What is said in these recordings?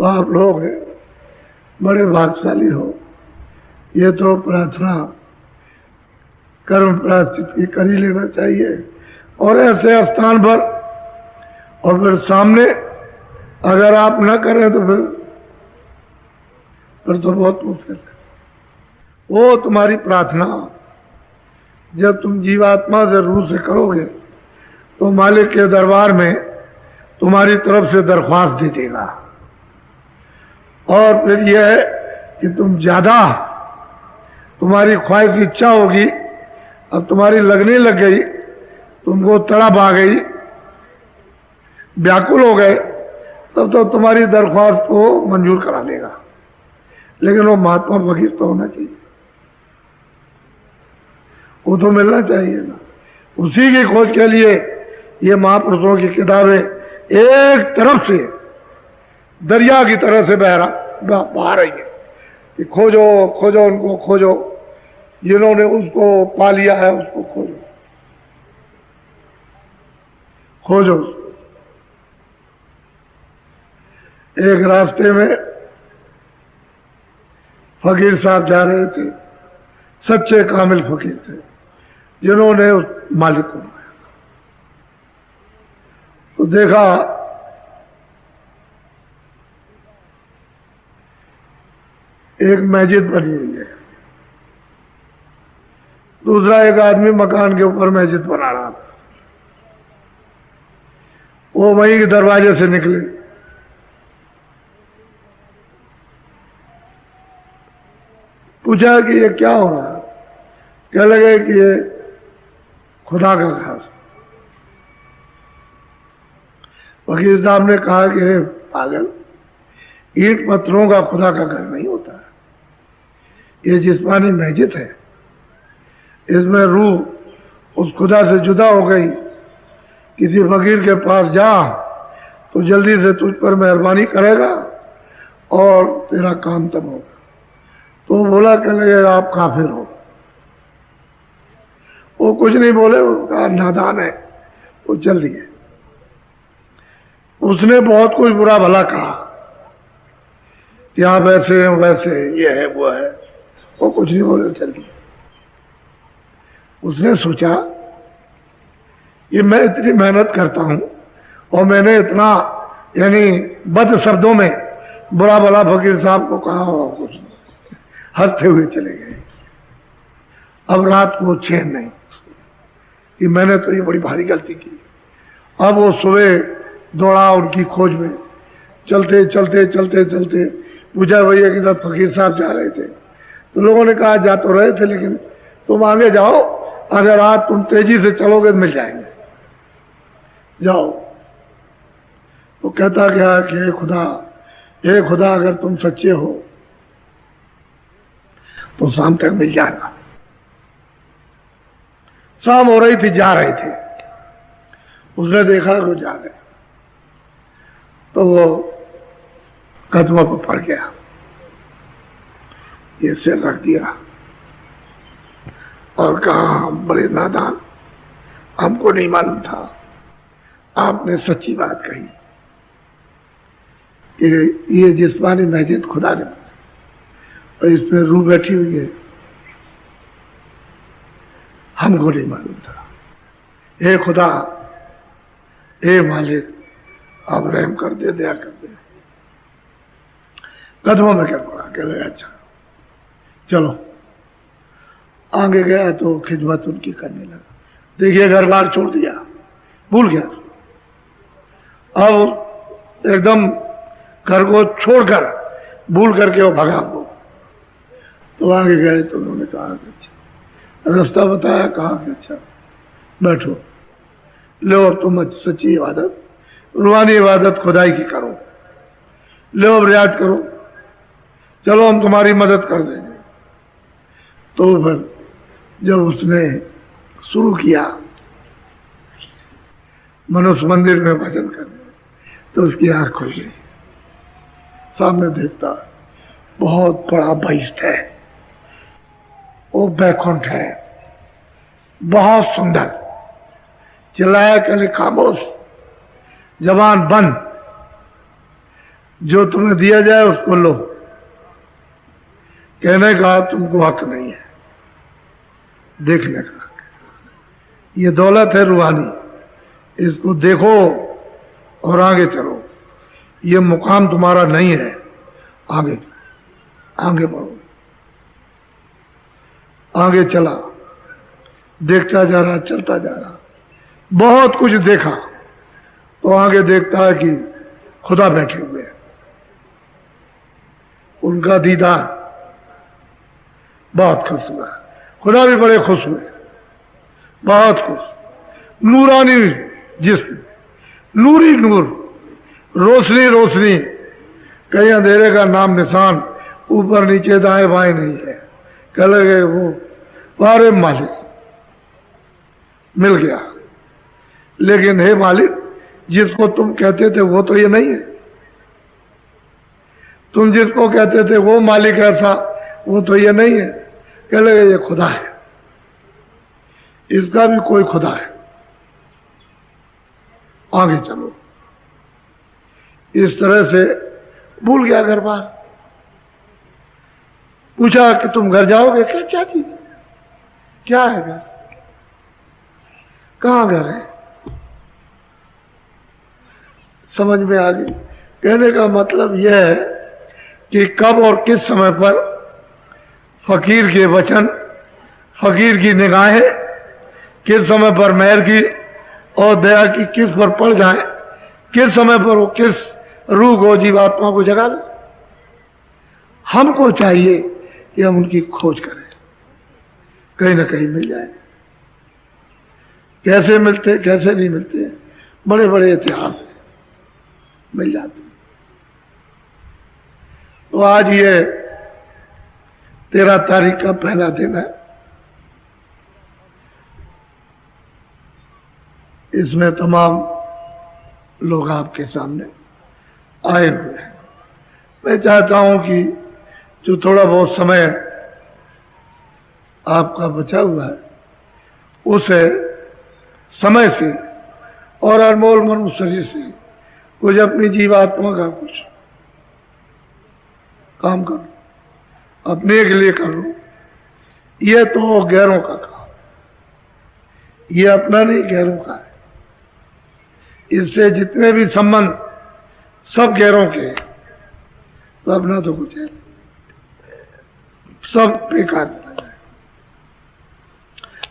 आप लोग बड़े भाग्यशाली हो। ये तो प्रार्थना कर्म प्रायश्चित की कर ही लेना चाहिए, और ऐसे स्थान पर और फिर सामने अगर आप न करें तो फिर तो बहुत मुश्किल है। वो तुम्हारी प्रार्थना जब तुम जीवात्मा से रूह से करोगे तो मालिक के दरबार में तुम्हारी तरफ से दरख्वास्त दे देगा, और फिर यह है कि तुम ज्यादा तुम्हारी ख्वाहिश इच्छा होगी, अब तुम्हारी लगने लग गई, तुमको तड़प आ गई, व्याकुल हो गए, तब तो तुम्हारी दरख्वास्त को मंजूर करा लेगा। लेकिन वो महात्मा फकीर तो होना चाहिए, वो तो मिलना चाहिए ना। उसी की खोज के लिए ये महापुरुषों की किताबें एक तरफ से दरिया की तरह से बहा रही है कि खोजो खोजो उनको, खोजो जिन्होंने उसको पा लिया है उसको खोजो, खोजो। एक रास्ते में फकीर साहब जा रहे थे, सच्चे कामिल फकीर थे जिन्होंने उस मालिक को पाया। तो देखा एक मस्जिद बनी हुई है, दूसरा एक आदमी मकान के ऊपर मस्जिद बना रहा था। वो वहीं के दरवाजे से निकले, पूछा कि ये क्या हो रहा है? क्या लगे कि ये खुदा का घर। वकील साहब ने कहा कि पागल, ईंट पत्थरों का खुदा का घर नहीं होता है, ये जिस्मानी मस्जिद है। इसमें रूह उस खुदा से जुदा हो गई। किसी फकीर के पास जा तो जल्दी से तुझ पर मेहरबानी करेगा और तेरा काम तब होगा। तो बोला क्या लगेगा आप काफिर हो। वो कुछ नहीं बोले, उसका नादान है, वो चल दिए। उसने बहुत कुछ बुरा भला कहा कि आप ऐसे हैं वैसे, ये है वो है, वो कुछ नहीं बोले, चल दिए। उसने सोचा ये मैं इतनी मेहनत करता हूं और मैंने इतना यानी बद शब्दों में बुरा भला फकीर साहब को कहा हो, कुछ हंसते हुए चले गए। अब रात को चैन नहीं कि मैंने तो ये बड़ी भारी गलती की। अब वो सुबह दौड़ा उनकी खोज में, चलते चलते चलते चलते पूछा भैया कि जब फकीर साहब जा रहे थे तो लोगों ने कहा जा तो रहे थे लेकिन तुम आगे जाओ, अगर आज तुम तेजी से चलोगे तो मिल जाएंगे, जाओ। तो कहता गया कि हे खुदा अगर तुम सच्चे हो तो शाम तक मिल जाएगा। शाम हो रही थी, जा रहे थे, उसने देखा वो जा गए, तो वो कदमों पर पड़ गया, ये सिर रख दिया और कहा हम बड़े नादान, हमको नहीं मालूम था, आपने सच्ची बात कही कि ये जिस्मानी मस्जिद खुदा ने और इसमें रूह बैठी हुई है, हमको नहीं मालूम था। हे खुदा, हे मालिक, आप रहम कर दे, दया कर दे। कदमों में क्या पड़ा, कह लगा अच्छा चलो। आगे गया तो खिदमत उनकी करने लगा। देखिए घर बार छोड़ दिया, भूल गया। अब एकदम घर को छोड़कर भूल करके वो भगा वो। तो आगे गए तो उन्होंने कहा कि अच्छा, रास्ता बताया, कहा कि अच्छा बैठो। लो अब तुम सच्ची इबादत, रूहानी इबादत खुदाई की करो, लो अब रियाज करो, चलो हम तुम्हारी मदद कर देंगे। तो फिर जब उसने शुरू किया मनुष्य मंदिर में भजन करने, तो उसकी आंख खुल गई। सामने देखता बहुत बड़ा बहिष्ठ है, वो बैकुंठ है, बहुत सुंदर। चिल्लाया कहले खामोश, जबान बंद, जो तुम्हें दिया जाए उसको लो। कहने का तुमको हक नहीं है देखने का, ये दौलत है रूहानी, इसको देखो और आगे चलो, ये मुकाम तुम्हारा नहीं है, आगे आगे बढ़ो। आगे चला, देखता जा रहा, चलता जा रहा, बहुत कुछ देखा। तो आगे देखता है कि खुदा बैठे हुए हैं, उनका दीदार बहुत खुश हुआ, खुदा भी बड़े खुश हुए, बहुत खुश। नूरानी जिस्म, नूरी नूर, रोशनी रोशनी, कहीं अंधेरे का नाम निशान, ऊपर नीचे दाएं बाएं नहीं है। कह लगे वो बारे मालिक मिल गया, लेकिन हे मालिक जिसको तुम कहते थे वो तो ये नहीं है, तुम जिसको कहते थे वो मालिक ऐसा, वो तो ये नहीं है। कह लगे ये खुदा है, इसका भी कोई खुदा है, आगे चलो। इस तरह से भूल गया घर बार। पूछा कि तुम घर जाओगे क्या? क्या चीज, क्या है घर, कहां घर है? समझ में आ गई। कहने का मतलब यह है कि कब और किस समय पर फकीर के वचन, फकीर की निगाहें किस समय पर मेहर की और दया की किस पर पड़ जाए, किस समय पर वो किस रूह को, जीवात्मा को जगा ले। हमको चाहिए कि हम उनकी खोज करें, कहीं ना कहीं मिल जाए। कैसे मिलते कैसे नहीं मिलते, बड़े बड़े इतिहास हैं, मिल जाते। तो आज ये 13 तारीख का पहला दिन है, इसमें तमाम लोग आपके सामने आए हुए हैं। मैं चाहता हूं कि जो थोड़ा बहुत समय आपका बचा हुआ है, उसे समय से और अनमोल मनुष्य से कुछ अपनी जीवात्मा का कुछ काम करो, अपने के लिए करो। ये तो गैरों का काम, ये अपना नहीं, गैरों का है। इससे जितने भी संबंध सब गैरों के, तो अपना तो कुछ है, सब बेकार चला जाए।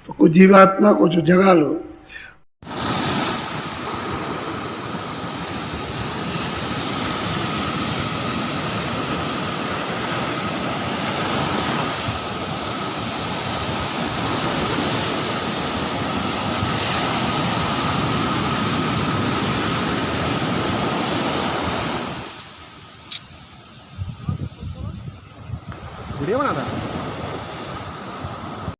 तो कुछ जीवात्मा को जो जगा लो,